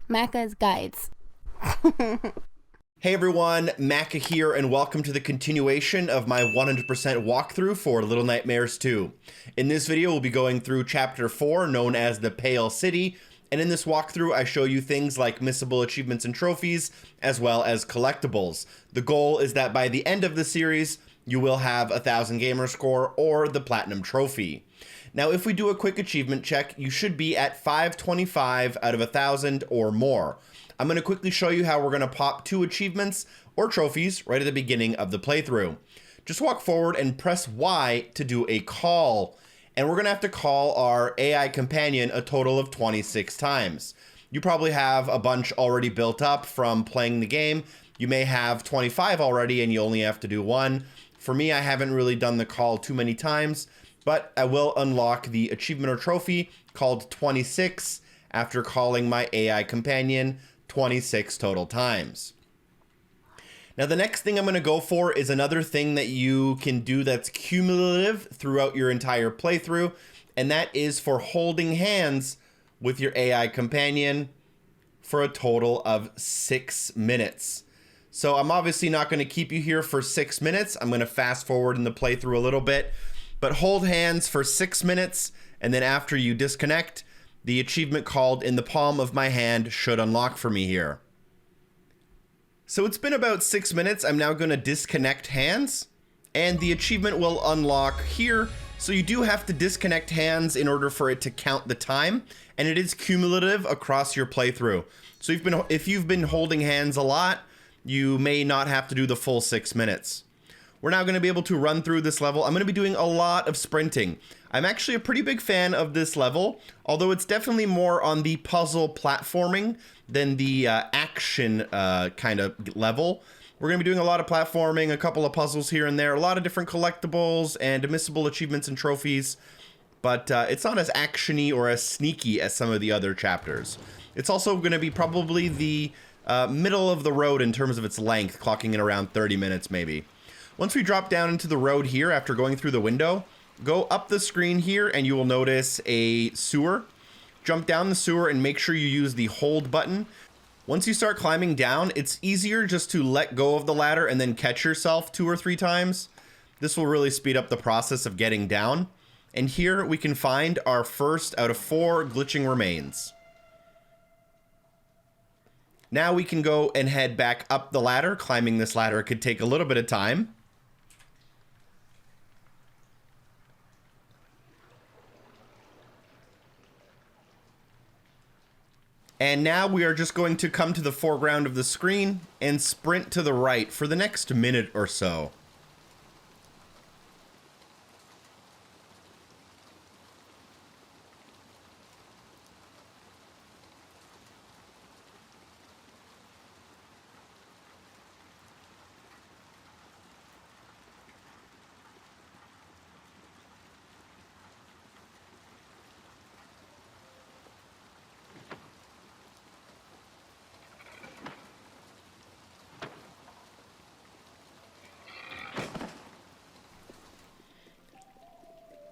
Macca's Guides. Hey everyone, Macca here, and welcome to the continuation of my 100% walkthrough for Little Nightmares 2. In this video, we'll be going through Chapter 4, known as the Pale City, and in this walkthrough, I show you things like missable achievements and trophies, as well as collectibles. The goal is that by the end of the series, you will have 1,000 gamer score or the Platinum Trophy. Now, if we do a quick achievement check, you should be at 525 out of 1,000 or more. I'm going to quickly show you how we're going to pop 2 achievements or trophies right at the beginning of the playthrough. Just walk forward and press Y to do a call. And we're going to have to call our AI companion a total of 26 times. You probably have a bunch already built up from playing the game. You may have 25 already and you only have to do 1. For me, I haven't really done the call too many times, but I will unlock the achievement or trophy called 26 after calling my AI companion 26 total times. Now, the next thing I'm going to go for is another thing that you can do that's cumulative throughout your entire playthrough, and that is for holding hands with your AI companion for a total of 6 minutes. So I'm obviously not going to keep you here for 6 minutes. I'm going to fast forward in the playthrough a little bit, but hold hands for 6 minutes, and then after you disconnect, the achievement called In the Palm of My Hand should unlock for me here. So it's been about 6 minutes. I'm now going to disconnect hands, and the achievement will unlock here. So you do have to disconnect hands in order for it to count the time, and it is cumulative across your playthrough. So if you've been holding hands a lot, you may not have to do the full 6 minutes. We're now going to be able to run through this level. I'm going to be doing a lot of sprinting. I'm actually a pretty big fan of this level, although it's definitely more on the puzzle platforming than the action kind of level. We're going to be doing a lot of platforming, a couple of puzzles here and there, a lot of different collectibles and missable achievements and trophies, but it's not as actiony or as sneaky as some of the other chapters. It's also going to be probably the middle of the road in terms of its length, clocking in around 30 minutes maybe. Once we drop down into the road here after going through the window, go up the screen here and you will notice a sewer. Jump down the sewer and make sure you use the hold button. Once you start climbing down, it's easier just to let go of the ladder and then catch yourself 2 or 3 times. This will really speed up the process of getting down. And here we can find our first out of 4 glitching remains. Now we can go and head back up the ladder. Climbing this ladder could take a little bit of time. And now we are just going to come to the foreground of the screen and sprint to the right for the next minute or so.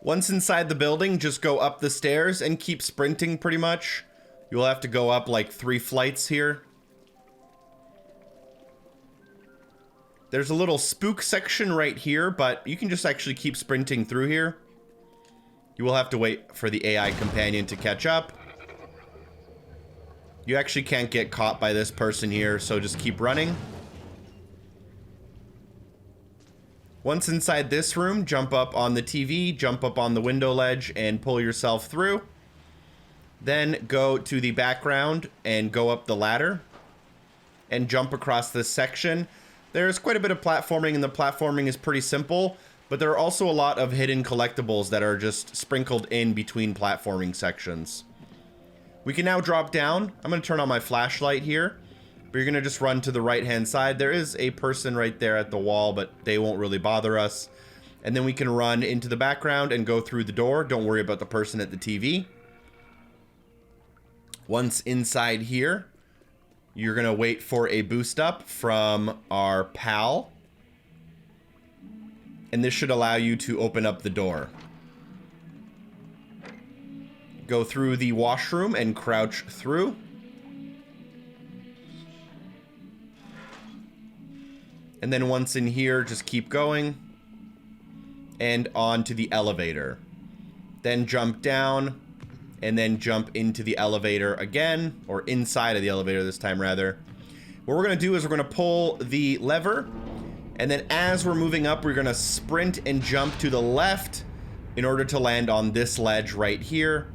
Once inside the building, just go up the stairs and keep sprinting pretty much. You'll have to go up like 3 flights here. There's a little spook section right here, but you can just actually keep sprinting through here. You will have to wait for the AI companion to catch up. You actually can't get caught by this person here, so just keep running. Once inside this room, jump up on the TV, jump up on the window ledge, and pull yourself through. Then go to the background and go up the ladder and jump across this section. There's quite a bit of platforming, and the platforming is pretty simple, but there are also a lot of hidden collectibles that are just sprinkled in between platforming sections. We can now drop down. I'm going to turn on my flashlight here. But you're going to just run to the right-hand side. There is a person right there at the wall, but they won't really bother us. And then we can run into the background and go through the door. Don't worry about the person at the TV. Once inside here, you're going to wait for a boost up from our pal. And this should allow you to open up the door. Go through the washroom and crouch through. And then once in here, just keep going. And on to the elevator. Then jump down. And then jump into the elevator again. Or inside of the elevator this time, rather. What we're going to do is we're going to pull the lever. And then as we're moving up, we're going to sprint and jump to the left in order to land on this ledge right here.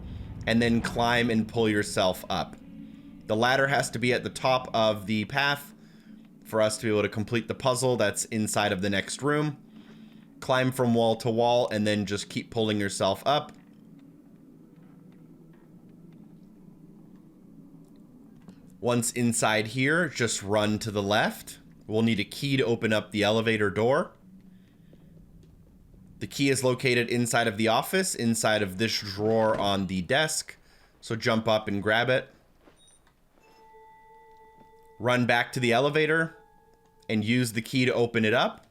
And then climb and pull yourself up. The ladder has to be at the top of the path for us to be able to complete the puzzle that's inside of the next room. Climb from wall to wall and then just keep pulling yourself up. Once inside here, just run to the left. We'll need a key to open up the elevator door. The key is located inside of the office, inside of this drawer on the desk. So jump up and grab it. Run back to the elevator and use the key to open it up.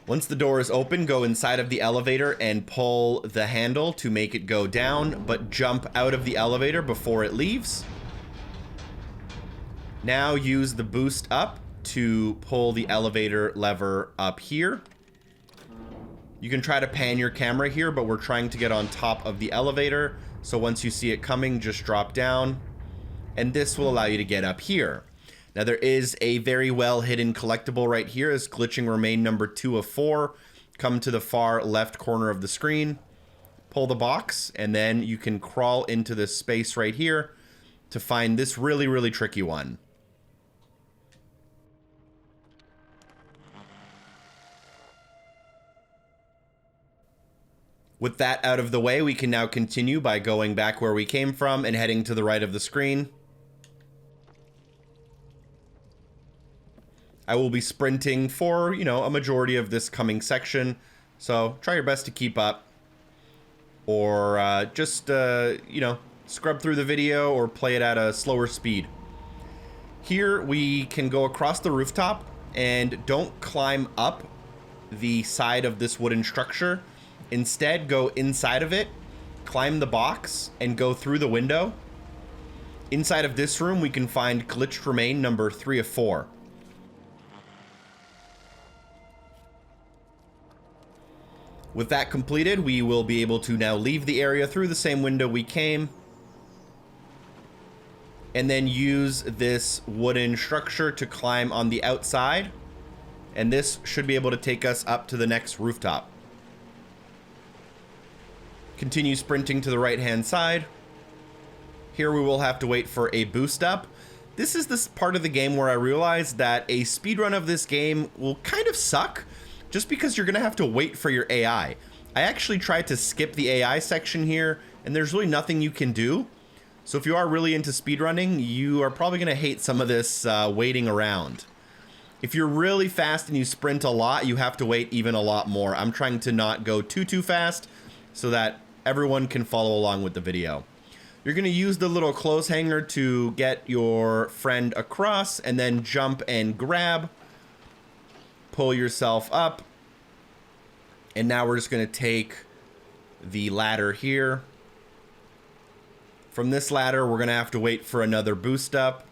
Once the door is open, go inside of the elevator and pull the handle to make it go down, but jump out of the elevator before it leaves. Now use the boost up to pull the elevator lever up here. You can try to pan your camera here, but we're trying to get on top of the elevator. So once you see it coming, just drop down. And this will allow you to get up here. Now there is a very well hidden collectible right here as glitching remain number 2 of 4. Come to the far left corner of the screen. Pull the box, and then you can crawl into this space right here to find this really, really tricky one. With that out of the way, we can now continue by going back where we came from and heading to the right of the screen. I will be sprinting for, a majority of this coming section, so try your best to keep up. Or just, scrub through the video or play it at a slower speed. Here we can go across the rooftop and don't climb up the side of this wooden structure. Instead, go inside of it, climb the box, and go through the window. Inside of this room, we can find glitched remain number 3 of 4. With that completed, we will be able to now leave the area through the same window we came. And then use this wooden structure to climb on the outside. And this should be able to take us up to the next rooftop. Continue sprinting to the right-hand side. Here we will have to wait for a boost up. This is this part of the game where I realized that a speedrun of this game will kind of suck just because you're going to have to wait for your AI. I actually tried to skip the AI section here, and there's really nothing you can do. So if you are really into speedrunning, you are probably going to hate some of this waiting around. If you're really fast and you sprint a lot, you have to wait even a lot more. I'm trying to not go too fast so that everyone can follow along with the video. You're going to use the little clothes hanger to get your friend across and then jump and grab. Pull yourself up. And now we're just going to take the ladder here. From this ladder, we're going to have to wait for another boost up.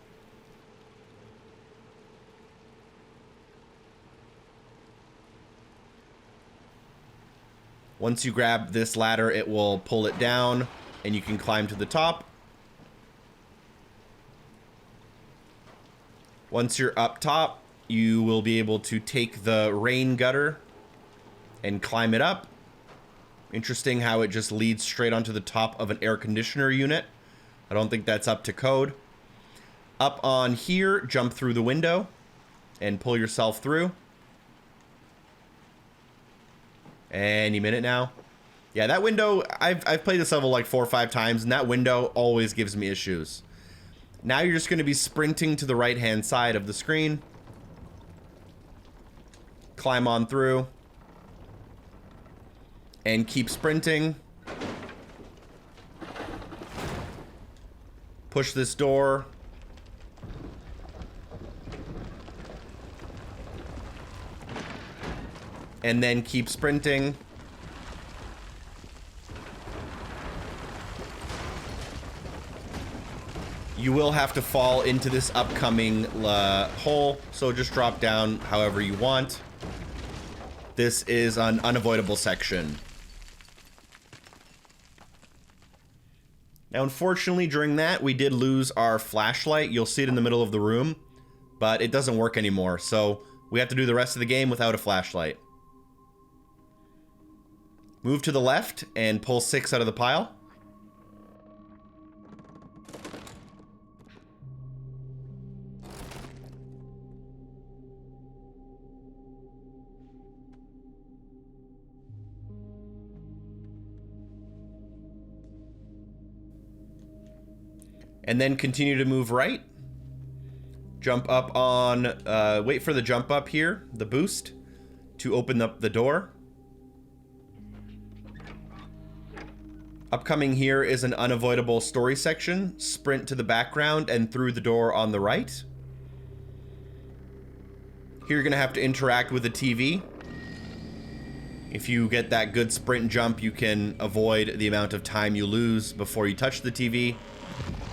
Once you grab this ladder, it will pull it down and you can climb to the top. Once you're up top, you will be able to take the rain gutter and climb it up. Interesting how it just leads straight onto the top of an air conditioner unit. I don't think that's up to code. Up on here, jump through the window and pull yourself through. Any minute now. Yeah, that window, I've played this level like 4 or 5 times, and that window always gives me issues. Now you're just going to be sprinting to the right-hand side of the screen. Climb on through. And keep sprinting. Push this door. And then keep sprinting. you will have to fall into this upcoming hole, so just drop down however you want. This is an unavoidable section. Now, unfortunately, during that, we did lose our flashlight. You'll see it in the middle of the room, but it doesn't work anymore, so we have to do the rest of the game without a flashlight. Move to the left and pull 6 out of the pile. And then continue to move right. Jump up on, wait for the jump up here, the boost, to open up the door. Upcoming here is an unavoidable story section. Sprint to the background and through the door on the right. Here you're gonna have to interact with the TV. If you get that good sprint jump, you can avoid the amount of time you lose before you touch the TV.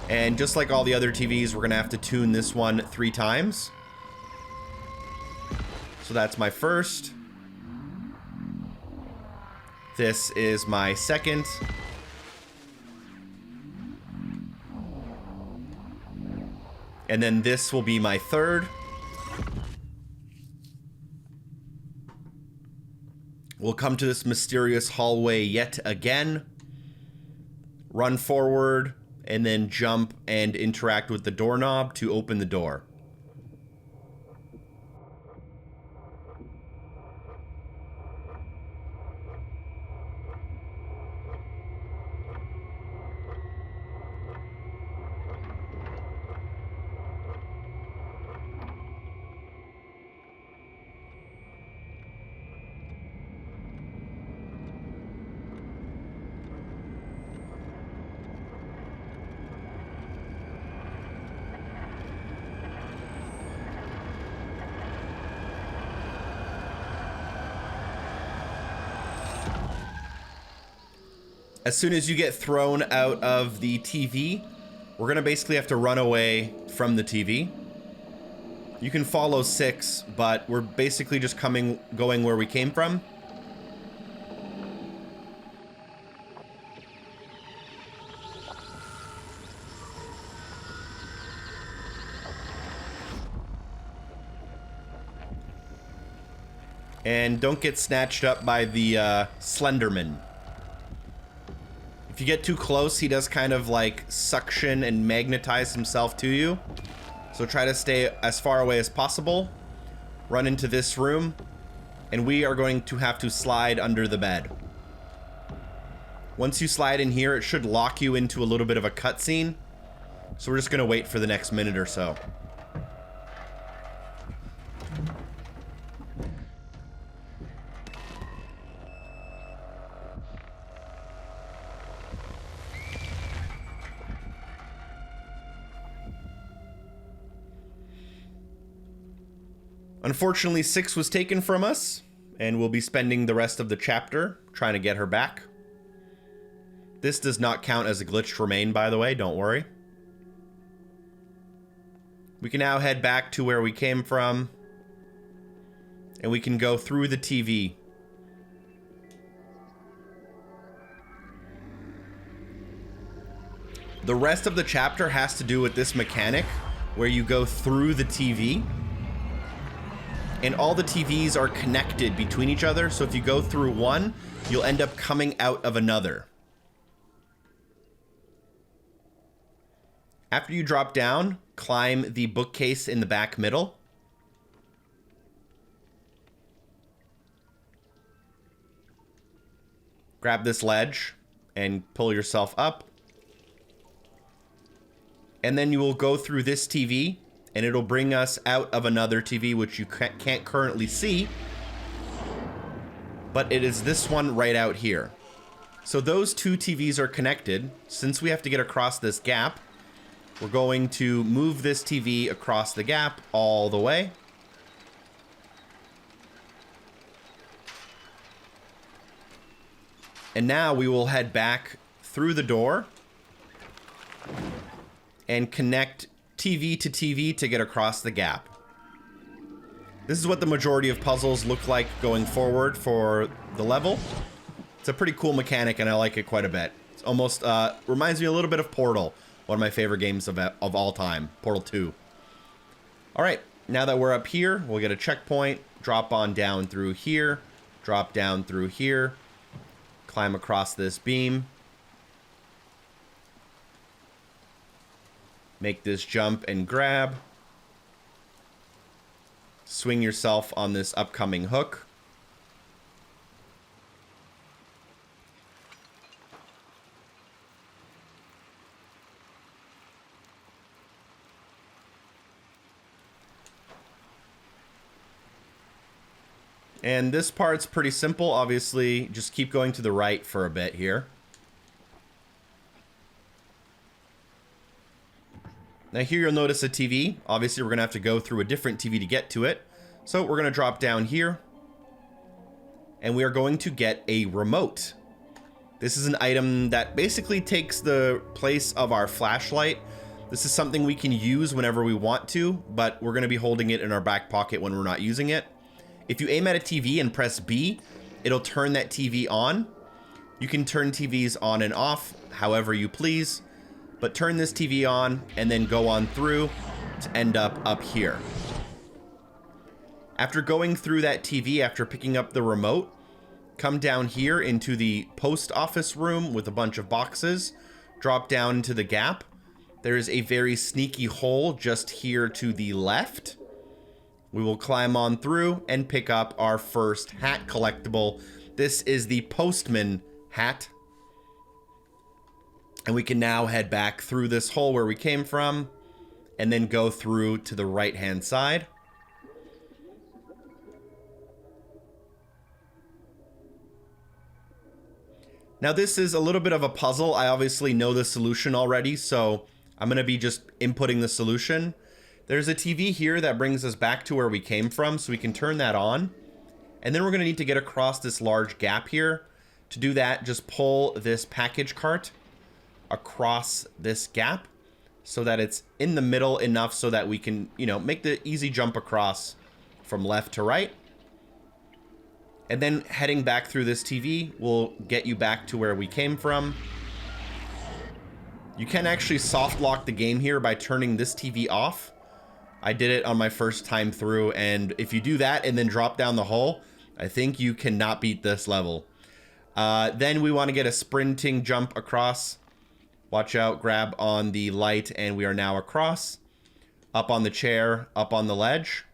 And just like all the other TVs, we're gonna have to tune this one 3 times. So that's my first. This is my second. And then this will be my third. We'll come to this mysterious hallway yet again. Run forward. And then jump and interact with the doorknob to open the door. As soon as you get thrown out of the TV, we're gonna basically have to run away from the TV. You can follow 6, but we're basically just going where we came from. And don't get snatched up by the Slenderman. If you get too close, he does kind of like suction and magnetize himself to you. So try to stay as far away as possible. Run into this room. And we are going to have to slide under the bed. Once you slide in here, it should lock you into a little bit of a cutscene. So we're just going to wait for the next minute or so. Unfortunately, 6 was taken from us, and we'll be spending the rest of the chapter trying to get her back. This does not count as a glitched remain, by the way, don't worry. We can now head back to where we came from, and we can go through the TV. The rest of the chapter has to do with this mechanic, where you go through the TV. And all the TVs are connected between each other, so if you go through one, you'll end up coming out of another. After you drop down, climb the bookcase in the back middle. Grab this ledge and pull yourself up. And then you will go through this TV, and it'll bring us out of another TV, which you can't currently see. But it is this one right out here. So those 2 TVs are connected. Since we have to get across this gap, we're going to move this TV across the gap all the way. And now we will head back through the door and connect TV to TV to get across the gap. This is what the majority of puzzles look like going forward for the level. It's a pretty cool mechanic, and I like it quite a bit. It's almost reminds me a little bit of Portal, one of my favorite games of all time, Portal 2. All right, now that we're up here, we'll get a checkpoint, drop on down through here, drop down through here, climb across this beam, make this jump and grab, swing yourself on this upcoming hook. And this part's pretty simple. Obviously, just keep going to the right for a bit here. Now here you'll notice a TV. Obviously, we're gonna have to go through a different TV to get to it. So we're gonna drop down here, and we are going to get a remote. This is an item that basically takes the place of our flashlight. This is something we can use whenever we want to, but we're gonna be holding it in our back pocket when we're not using it. If you aim at a TV and press B, it'll turn that TV on. You can turn TVs on and off however you please, but turn this TV on and then go on through to end up here. After going through that TV, after picking up the remote, come down here into the post office room with a bunch of boxes, drop down into the gap. There's a very sneaky hole just here to the left. We will climb on through and pick up our first hat collectible. This is the postman hat. And we can now head back through this hole where we came from and then go through to the right-hand side. Now this is a little bit of a puzzle. I obviously know the solution already, so I'm going to be just inputting the solution. There's a TV here that brings us back to where we came from, so we can turn that on. And then we're going to need to get across this large gap here. To do that, just pull this package cart across this gap so that it's in the middle enough so that we can, you know, make the easy jump across from left to right. And then heading back through this TV will get you back to where we came from. You can actually soft lock the game here by turning this TV off. I did it on my first time through, and if you do that and then drop down the hole, I think you cannot beat this level. Then we want to get a sprinting jump across. Watch out, grab on the light, and we are now across. Up on the chair, up on the ledge.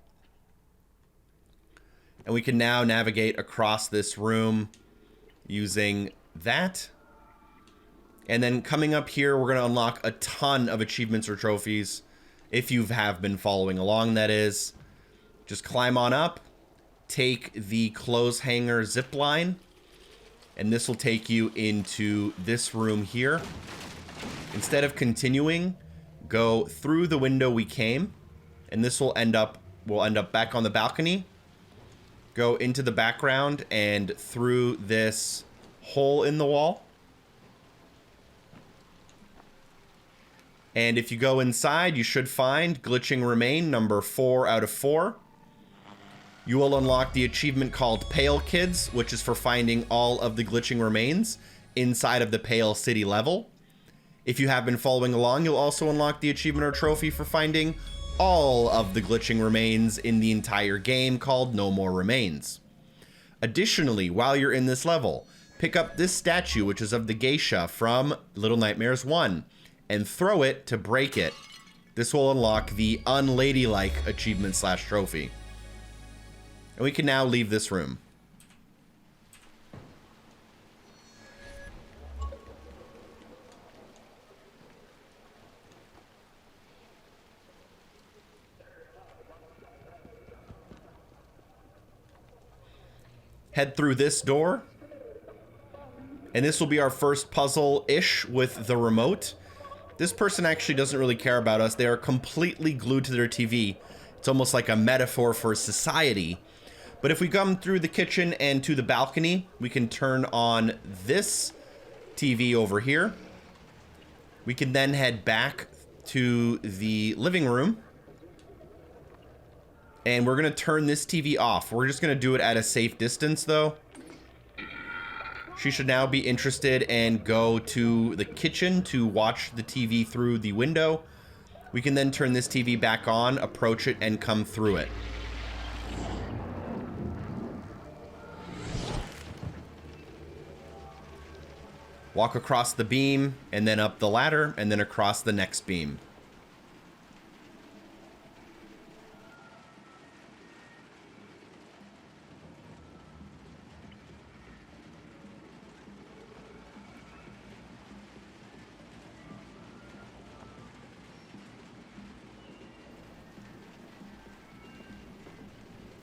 And we can now navigate across this room using that. And then coming up here, we're going to unlock a ton of achievements or trophies. If you have been following along, that is. Just climb on up, take the clothes hanger zip line, and this will take you into this room here. Instead of continuing, go through the window we came, and this will end up, we'll end up back on the balcony. Go into the background and through this hole in the wall. And if you go inside, you should find Glitching Remain number 4 out of 4. You will unlock the achievement called Pale Kids, which is for finding all of the glitching remains inside of the Pale City level. If you have been following along, you'll also unlock the achievement or trophy for finding all of the glitching remains in the entire game called No More Remains. Additionally, while you're in this level, pick up this statue, which is of the geisha from Little Nightmares 1. And throw it to break it. This will unlock the Unladylike achievement / trophy. And we can now leave this room. Head through this door. And this will be our first puzzle-ish with the remote. This person actually doesn't really care about us. They are completely glued to their TV. It's almost like a metaphor for society. But if we come through the kitchen and to the balcony, we can turn on this TV over here. We can then head back to the living room. And we're going to turn this TV off. We're just going to do it at a safe distance, though. She should now be interested and go to the kitchen to watch the TV through the window. We can then turn this TV back on, approach it, and come through it. Walk across the beam, and then up the ladder, and then across the next beam.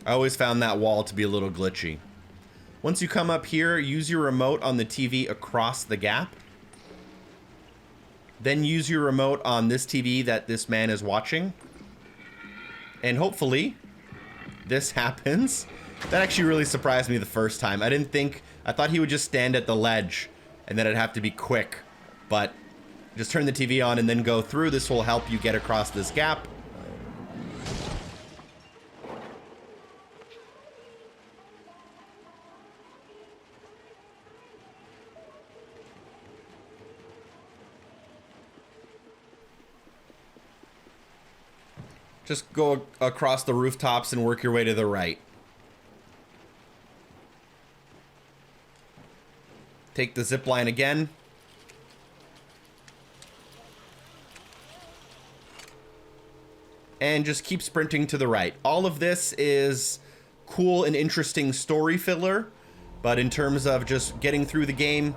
I always found that wall to be a little glitchy. Once you come up here, use your remote on the TV across the gap. Then use your remote on this TV that this man is watching. And hopefully, this happens. That actually really surprised me the first time. I thought he would just stand at the ledge and then it'd have to be quick. But just turn the TV on and then go through. This will help you get across this gap. Just go across the rooftops and work your way to the right. Take the zip line again. And just keep sprinting to the right. All of this is cool and interesting story filler, but in terms of just getting through the game,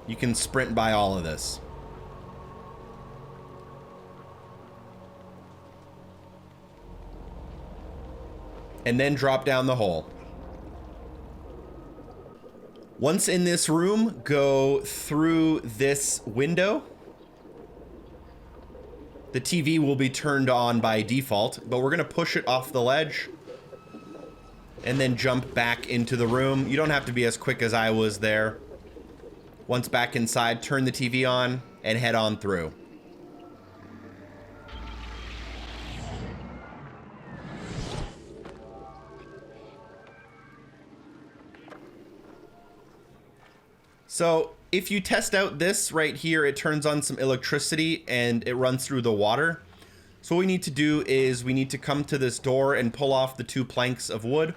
you can sprint by all of this. And then drop down the hole. Once in this room, go through this window. The TV will be turned on by default, but we're going to push it off the ledge and then jump back into the room. You don't have to be as quick as I was there. Once back inside, turn the TV on and head on through. So if you test out this right here, it turns on some electricity and it runs through the water. So what we need to do is we need to come to this door and pull off the 2 planks of wood.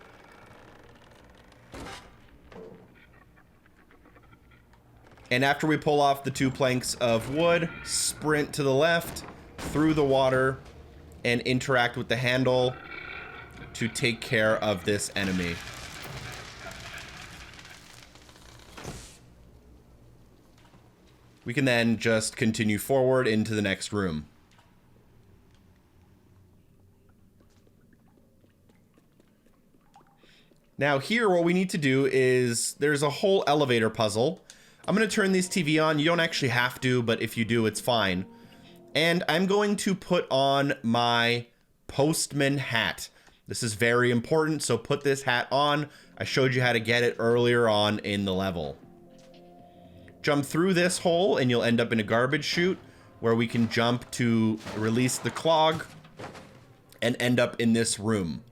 And after we pull off the 2 planks of wood, sprint to the left through the water and interact with the handle to take care of this enemy. We can then just continue forward into the next room. Now here, what we need to do is, there's a whole elevator puzzle. I'm going to turn this TV on. You don't actually have to, but if you do, it's fine. And I'm going to put on my postman hat. This is very important, so put this hat on. I showed you how to get it earlier on in the level. Jump through this hole and you'll end up in a garbage chute where we can jump to release the clog and end up in this room.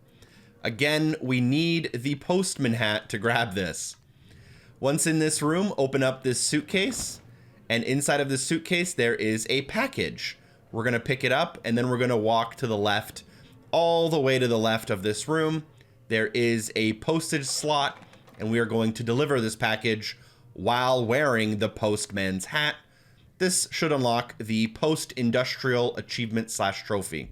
Again, we need the postman hat to grab this. Once in this room, open up this suitcase, and inside of this suitcase there is a package. We're going to pick it up and then we're going to walk to the left. All the way to the left of this room, there is a postage slot and we are going to deliver this package while wearing the postman's hat. This should unlock the post-industrial achievement / trophy.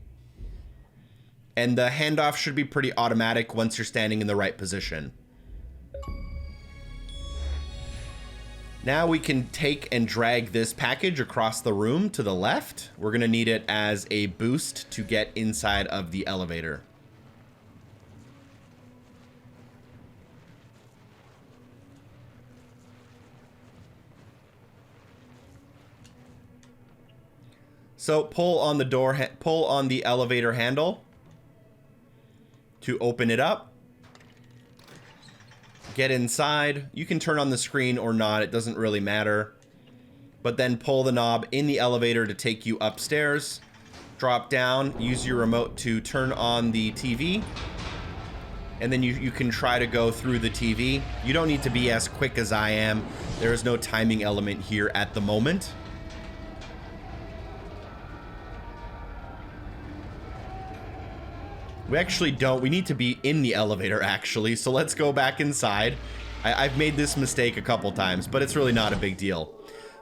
And the handoff should be pretty automatic once you're standing in the right position. Now we can take and drag this package across the room to the left. We're going to need it as a boost to get inside of the elevator. So pull on the elevator handle to open it up. Get inside. You can turn on the screen or not, it doesn't really matter. but then pull the knob in the elevator to take you upstairs. Drop down, use your remote to turn on the TV, and then you can try to go through the TV. You don't need to be as quick as I am. There is no timing element here at the moment. We actually don't. We need to be in the elevator, actually. So let's go back inside. I've made this mistake a couple times, but it's really not a big deal.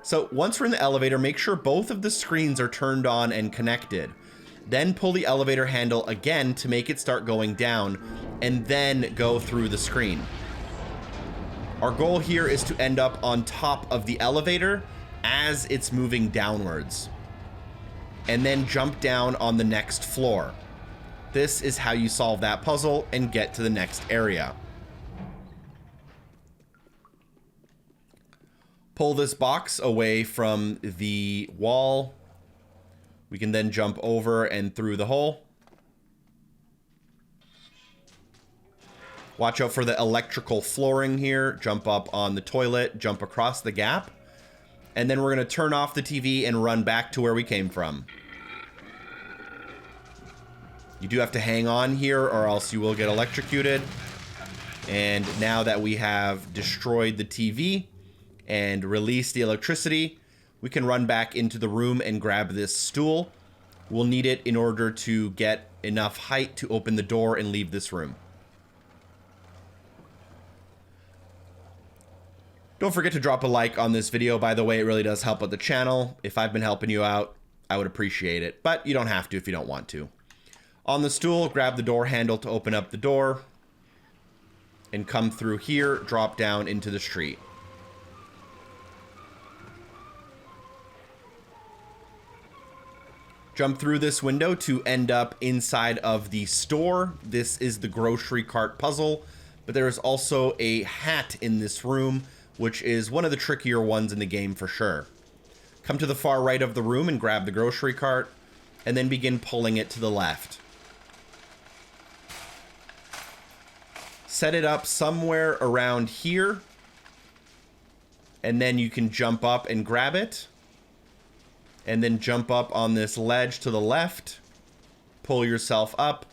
So once we're in the elevator, make sure both of the screens are turned on and connected. Then pull the elevator handle again to make it start going down, and then go through the screen. Our goal here is to end up on top of the elevator as it's moving downwards, and then jump down on the next floor. This is how you solve that puzzle and get to the next area. Pull this box away from the wall. We can then jump over and through the hole. Watch out for the electrical flooring here. Jump up on the toilet, jump across the gap. And then we're going to turn off the TV and run back to where we came from. You do have to hang on here or else you will get electrocuted. And now that we have destroyed the TV and released the electricity, we can run back into the room and grab this stool. We'll need it in order to get enough height to open the door and leave this room. Don't forget to drop a like on this video, by the way. It really does help with the channel. If I've been helping you out, I would appreciate it, but you don't have to if you don't want to. On the stool, grab the door handle to open up the door and come through here, drop down into the street. Jump through this window to end up inside of the store. This is the grocery cart puzzle, but there is also a hat in this room, which is one of the trickier ones in the game for sure. Come to the far right of the room and grab the grocery cart, and then begin pulling it to the left. Set it up somewhere around here, and then you can jump up and grab it. And then jump up on this ledge to the left, pull yourself up,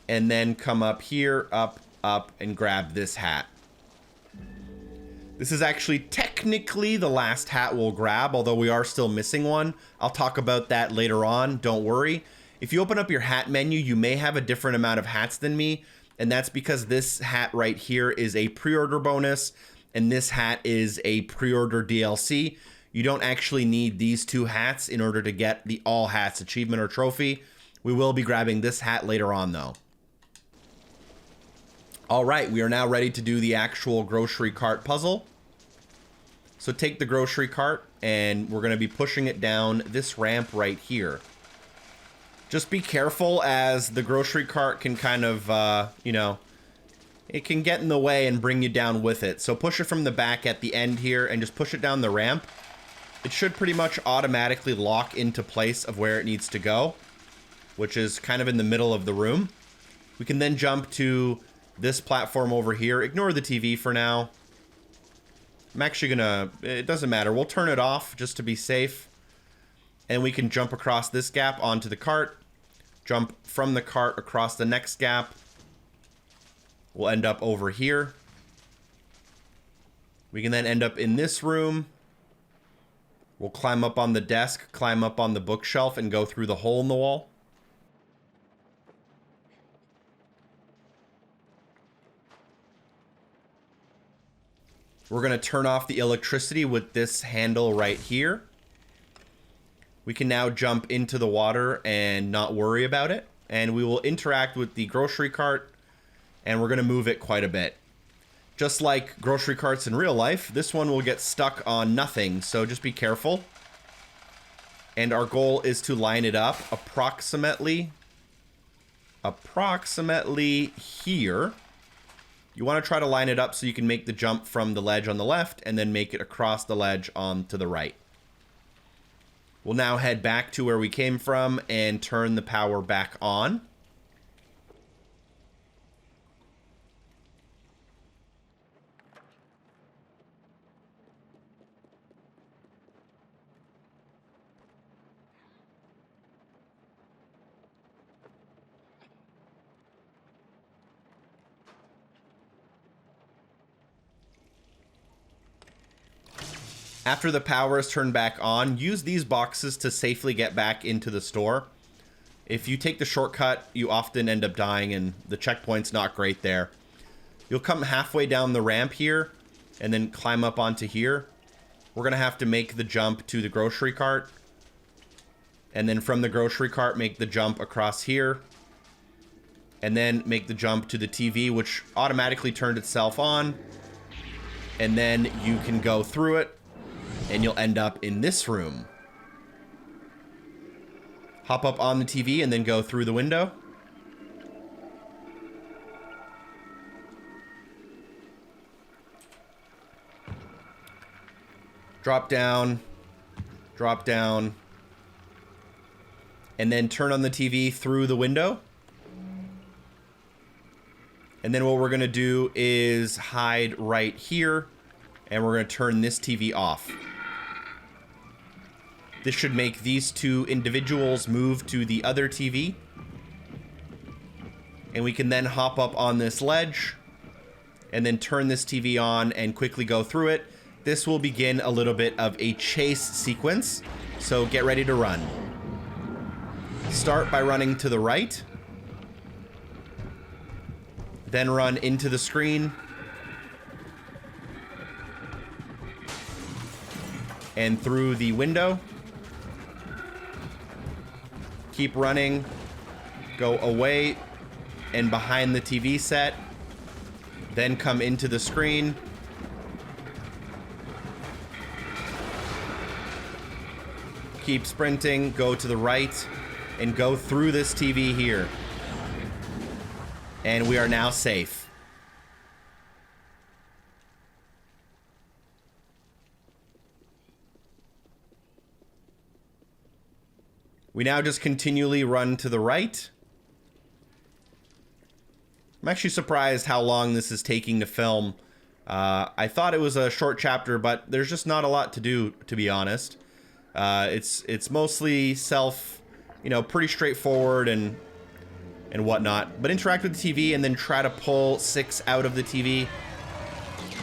and then come up here, up, and grab this hat. This is actually technically the last hat we'll grab, although we are still missing one. I'll talk about that later on, don't worry. If you open up your hat menu, you may have a different amount of hats than me, and that's because this hat right here is a pre-order bonus, and this hat is a pre-order DLC. You don't actually need these two hats in order to get the all hats achievement or trophy. We will be grabbing this hat later on though. All right, we are now ready to do the actual grocery cart puzzle. So take the grocery cart and we're gonna be pushing it down this ramp right here. Just be careful as the grocery cart can kind of, you know, it can get in the way and bring you down with it. So push it from the back at the end here and just push it down the ramp. It should pretty much automatically lock into place of where it needs to go, which is kind of in the middle of the room. We can then jump to this platform over here. Ignore the TV for now. I'm actually gonna, it doesn't matter. We'll turn it off just to be safe. And we can jump across this gap onto the cart. Jump from the cart across the next gap. We'll end up over here. We can then end up in this room. We'll climb up on the desk, climb up on the bookshelf, and go through the hole in the wall. We're going to turn off the electricity with this handle right here. We can now jump into the water and not worry about it. And we will interact with the grocery cart, and we're going to move it quite a bit. Just like grocery carts in real life, this one will get stuck on nothing, so just be careful. And our goal is to line it up approximately here. You want to try to line it up so you can make the jump from the ledge on the left and then make it across the ledge on to the right. We'll now head back to where we came from and turn the power back on. After the power is turned back on, use these boxes to safely get back into the store. If you take the shortcut, you often end up dying, and the checkpoint's not great there. You'll come halfway down the ramp here, and then climb up onto here. We're going to have to make the jump to the grocery cart. And then from the grocery cart, make the jump across here. And then make the jump to the TV, which automatically turned itself on. And then you can go through it, and you'll end up in this room. Hop up on the TV and then go through the window. Drop down, and then turn on the TV through the window. And then what we're gonna do is hide right here, and we're gonna turn this TV off. This should make these two individuals move to the other TV. And we can then hop up on this ledge and then turn this TV on and quickly go through it. This will begin a little bit of a chase sequence, so get ready to run. Start by running to the right. Then run into the screen. And through the window. Keep running, go away and behind the TV set, then come into the screen. Keep sprinting, go to the right, and go through this TV here. And we are now safe. We now just continually run to the right. I'm actually surprised how long this is taking to film. I thought it was a short chapter, but there's just not a lot to do, to be honest. It's mostly pretty straightforward and whatnot. But interact with the TV and then try to pull 6 out of the TV.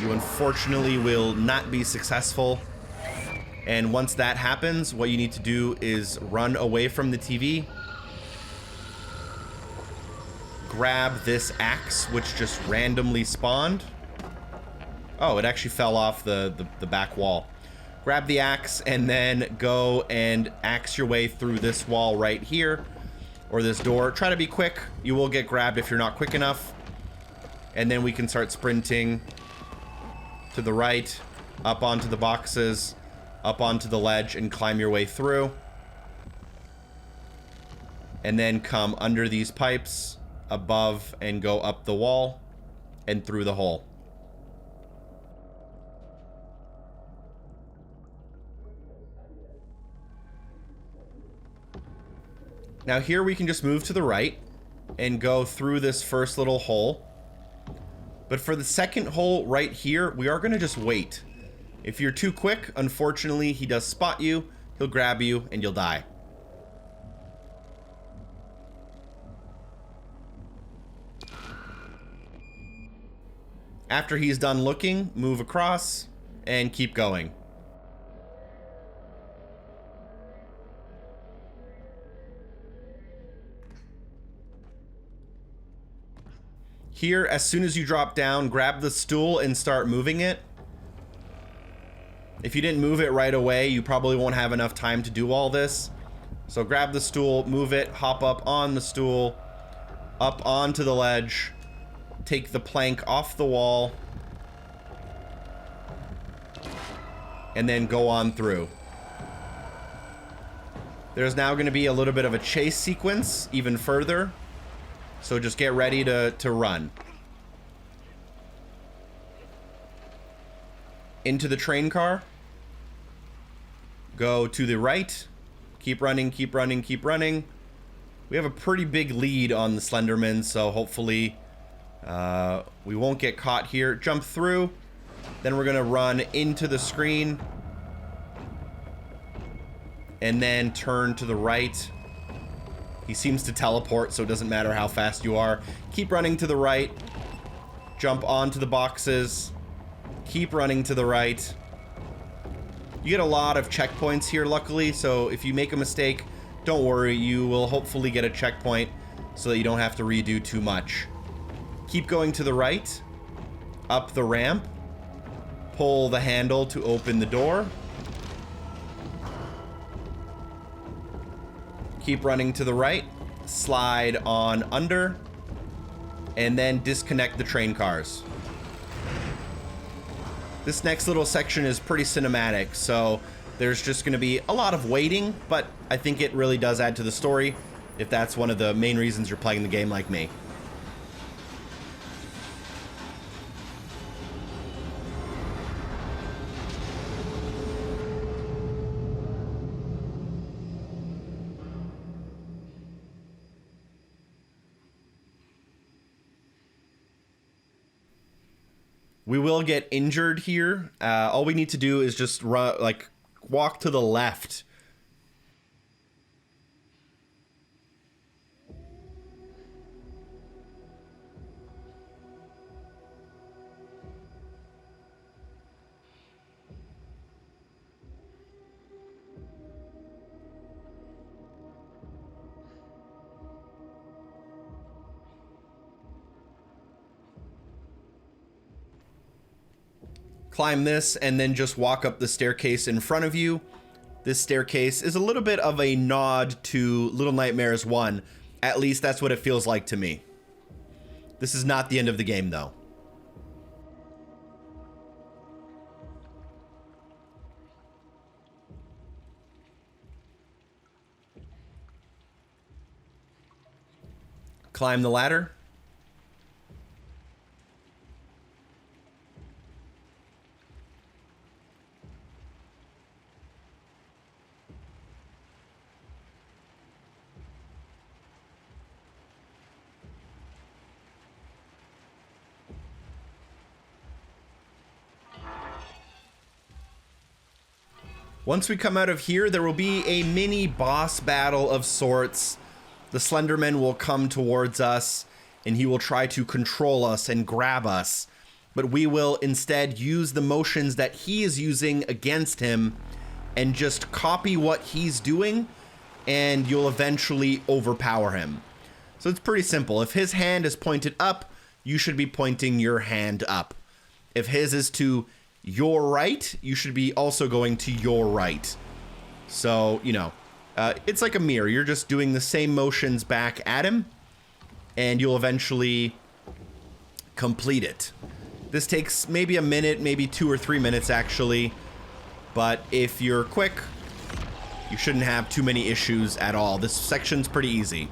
You unfortunately will not be successful. And once that happens, what you need to do is run away from the TV. Grab this axe, which just randomly spawned. Oh, it actually fell off the back wall. Grab the axe and then go and axe your way through this wall right here. Or this door. Try to be quick. You will get grabbed if you're not quick enough. And then we can start sprinting to the right, up onto the boxes, up onto the ledge, and climb your way through. And then come under these pipes, above, and go up the wall and through the hole. Now here we can just move to the right and go through this first little hole. But for the second hole right here, we are going to just wait. If you're too quick, unfortunately, he does spot you, he'll grab you, and you'll die. After he's done looking, move across and keep going. Here, as soon as you drop down, grab the stool and start moving it. If you didn't move it right away, you probably won't have enough time to do all this. So grab the stool, move it, hop up on the stool, up onto the ledge, take the plank off the wall, and then go on through. There's now going to be a little bit of a chase sequence even further. So just get ready to run. Into the train car. Go to the right. Keep running, keep running, keep running. We have a pretty big lead on the Slenderman, so hopefully we won't get caught here. Jump through. Then we're going to run into the screen. And then turn to the right. He seems to teleport, so it doesn't matter how fast you are. Keep running to the right. Jump onto the boxes. Keep running to the right. You get a lot of checkpoints here, luckily, so if you make a mistake, don't worry, you will hopefully get a checkpoint so that you don't have to redo too much. Keep going to the right, up the ramp, pull the handle to open the door. Keep running to the right, slide on under, and then disconnect the train cars. This next little section is pretty cinematic, so there's just going to be a lot of waiting, but I think it really does add to the story if that's one of the main reasons you're playing the game like me. We will get injured here. All we need to do is just run, like, walk to the left. Climb this and then just walk up the staircase in front of you. This staircase is a little bit of a nod to Little Nightmares 1. At least that's what it feels like to me. This is not the end of the game, though. Climb the ladder. Once we come out of here, there will be a mini boss battle of sorts. The Slenderman will come towards us, and he will try to control us and grab us. But we will instead use the motions that he is using against him and just copy what he's doing, and you'll eventually overpower him. So it's pretty simple. If his hand is pointed up, you should be pointing your hand up. If his is to your right, you should be also going to your right. So, you know, it's like a mirror. You're just doing the same motions back at him, and you'll eventually complete it. This takes maybe a minute, maybe 2 or 3 minutes actually, but if you're quick, you shouldn't have too many issues at all. This section's pretty easy.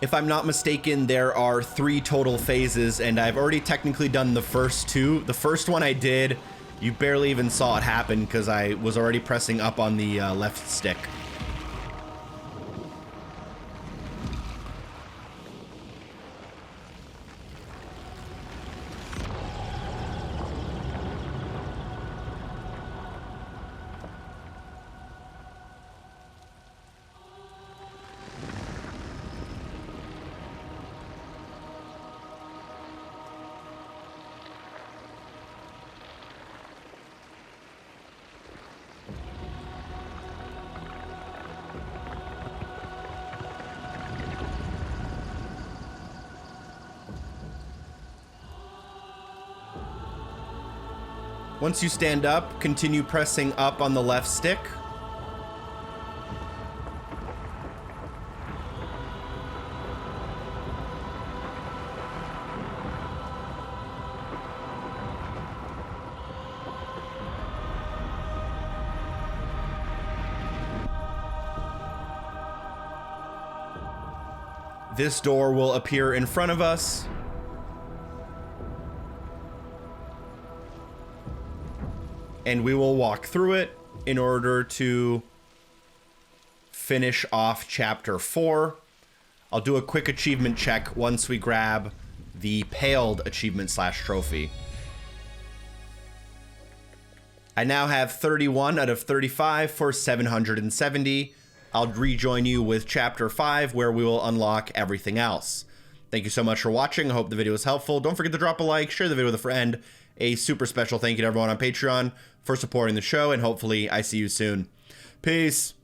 If I'm not mistaken, there are 3 total phases, and I've already technically done the first 2. The first one I did, you barely even saw it happen because I was already pressing up on the left stick. Once you stand up, continue pressing up on the left stick. This door will appear in front of us. And we will walk through it in order to finish off chapter 4. I'll do a quick achievement check once we grab the Paled achievement / trophy. I now have 31 out of 35 for 770. I'll rejoin you with Chapter 5, where we will unlock everything else. Thank you so much for watching. I hope the video was helpful. Don't forget to drop a like, share the video with a friend. A super special thank you to everyone on Patreon for supporting the show, and hopefully I see you soon. Peace.